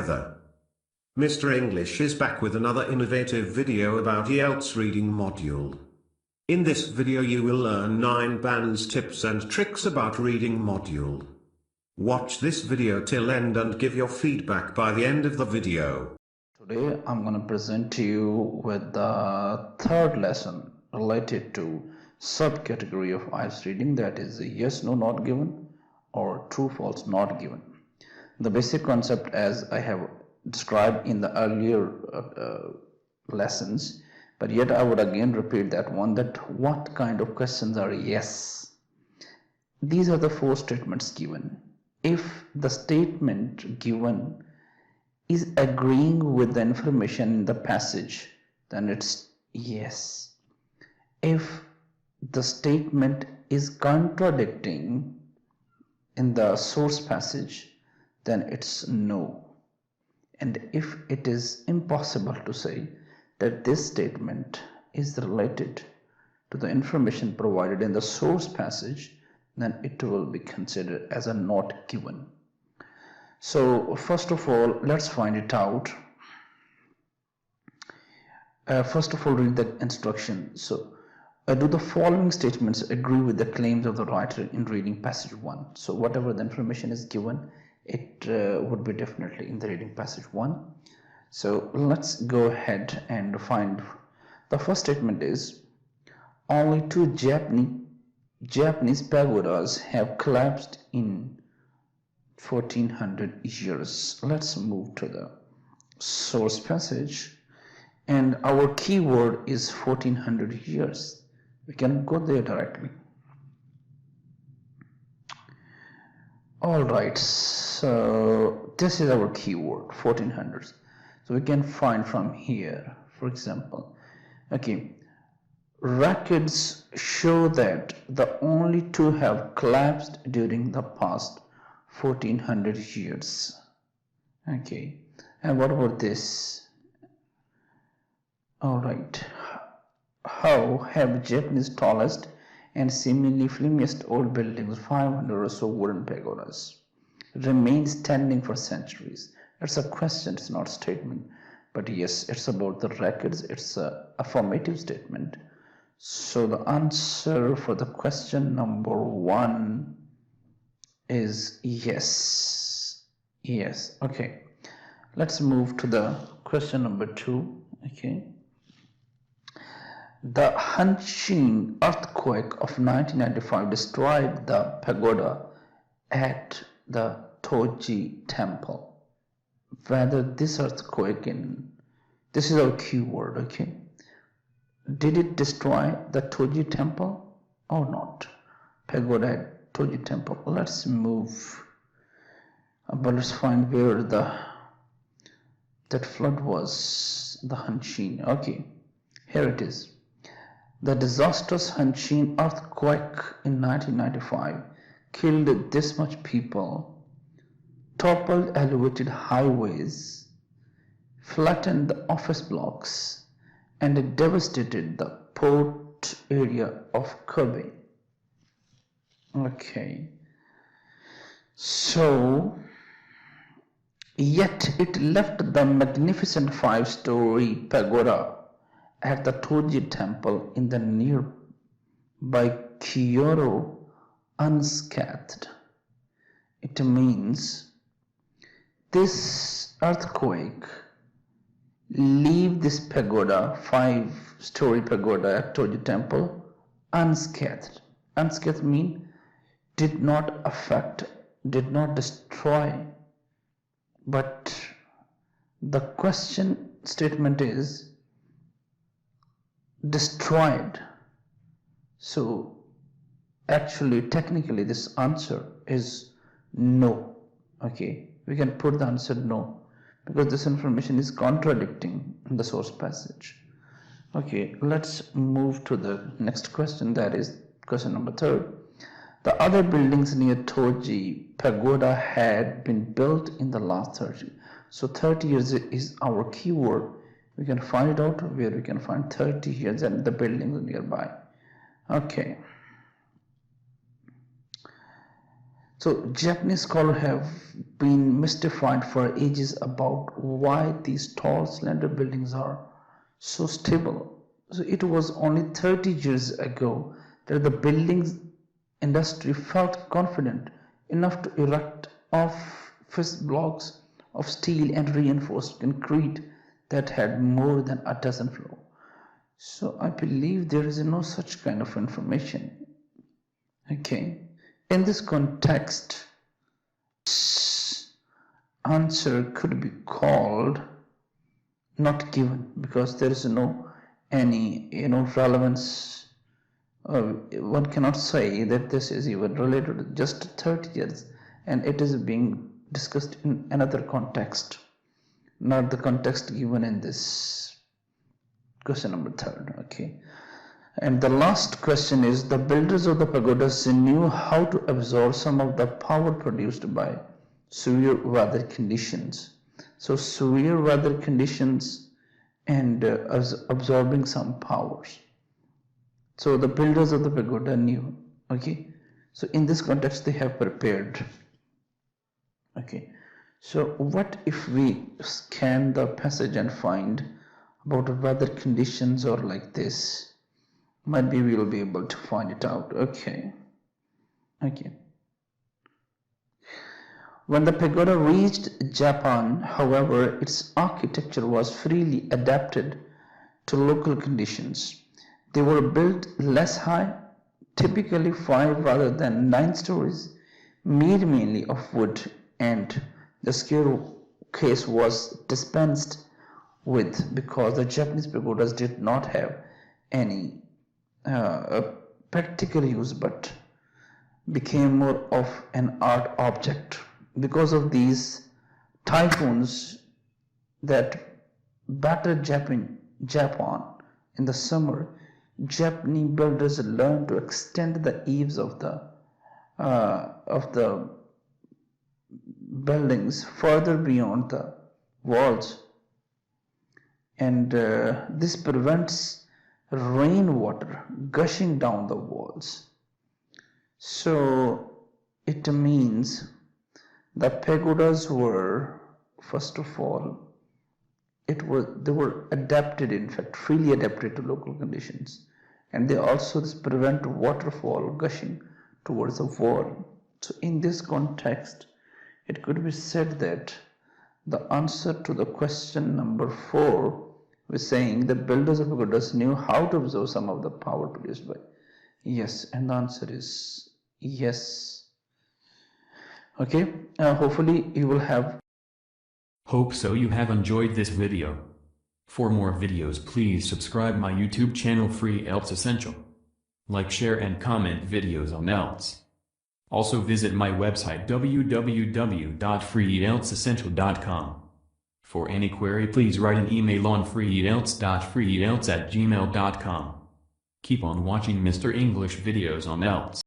together. Mr. English is back with another innovative video about Ielts reading module. In this video you will learn 9 bands tips and tricks about reading module. Watch this video till end and give your feedback by the end of the video. Today I'm going to present to you with the third lesson related to subcategory of IELTS reading, that is yes, no, not given or true, false, not given. The basic concept as I have described in the earlier lessons, but yet I would again repeat that one, that what kind of questions are yes. These are the 4 statements given. If the statement given is agreeing with the information in the passage, then it's yes. If the statement is contradicting in the source passage, then it's no. And if it is impossible to say that this statement is related to the information provided in the source passage, then it will be considered as a not given. So first of all, let's find it out. First of all, read the instruction. So do the following statements agree with the claims of the writer in reading passage 1? So whatever the information is given, it would be definitely in the reading passage 1. So let's go ahead and find. The first statement is only 2 Japanese pagodas have collapsed in 1400 years. Let's move to the source passage, and our keyword is 1400 years. We can go there directly. Alright, so this is our keyword 1400s. So we can find from here, for example, okay, records show that the only 2 have collapsed during the past 1400 years. Okay, and what about this? Alright, how have Japanese tallest and seemingly flimsiest old buildings, 500 or so wooden pagodas, remained standing for centuries? It's a question, it's not a statement, but yes, it's about the records. It's a affirmative statement. So the answer for the question number 1 is yes. Yes. Okay, let's move to the question number 2. Okay, the Hanshin earthquake of 1995 destroyed the pagoda at the Toji temple. Whether this earthquake this is our keyword, okay, did it destroy the Toji temple or not? Pagoda at Toji temple. Let's move, but let's find where that flood was, the Hanshin. Okay, here it is. The disastrous Hanshin earthquake in 1995 killed this much people, toppled elevated highways, flattened the office blocks, and devastated the port area of Kobe. Okay, so yet it left the magnificent 5-story pagoda at the Toji temple in the nearby Kyoto unscathed. It means this earthquake leave this pagoda, 5-story pagoda at Toji temple, unscathed. Unscathed mean did not affect, did not destroy, but the question statement is destroyed. So actually, technically, this answer is no. Okay, we can put the answer no because this information is contradicting the source passage. Okay, let's move to the next question, that is question number 3. The other buildings near Toji pagoda had been built in the last 30. So 30 years is our keyword. We can find it out where we can find 30 years and the buildings nearby. Okay. So Japanese scholars have been mystified for ages about why these tall, slender buildings are so stable. So it was only 30 years ago that the buildings industry felt confident enough to erect office blocks of steel and reinforced concrete that had more than a dozen floors. So I believe there is no such kind of information. Okay. In this context, answer could be called not given because there is no any relevance. One cannot say that this is even related to just 30 years, and it is being discussed in another context, not the context given in this question number 3. Okay. And the last question is, the builders of the pagodas knew how to absorb some of the power produced by severe weather conditions. So severe weather conditions and absorbing some powers. So the builders of the pagoda knew. Okay. So in this context they have prepared. Okay. So what if we scan the passage and find about weather conditions or like this? Maybe we will be able to find it out. Okay. When the pagoda reached Japan, however, its architecture was freely adapted to local conditions. They were built less high, typically 5 rather than 9 stories, made mainly of wood, and the staircase was dispensed with because the Japanese pagodas did not have any practical use but became more of an art object. Because of these typhoons that battered Japan in the summer, Japanese builders learned to extend the eaves of the buildings further beyond the walls, and this prevents rainwater gushing down the walls. So it means the pagodas were, first of all, they were adapted, in fact freely adapted to local conditions, and they also prevent waterfall gushing towards the wall. So in this context it could be said that the answer to the question number 4 was saying the builders of pagodas knew how to absorb some of the power produced by. Yes, and the answer is yes. Okay, hopefully you will have. Hope so you have enjoyed this video. For more videos please subscribe my YouTube channel Free Ielts Essential. Like, share and comment videos on Ielts. Also visit my website www.freeieltsessential.com. For any query please write an email on freeielts.freeielts@gmail.com. Keep on watching Mr. English videos on Ielts.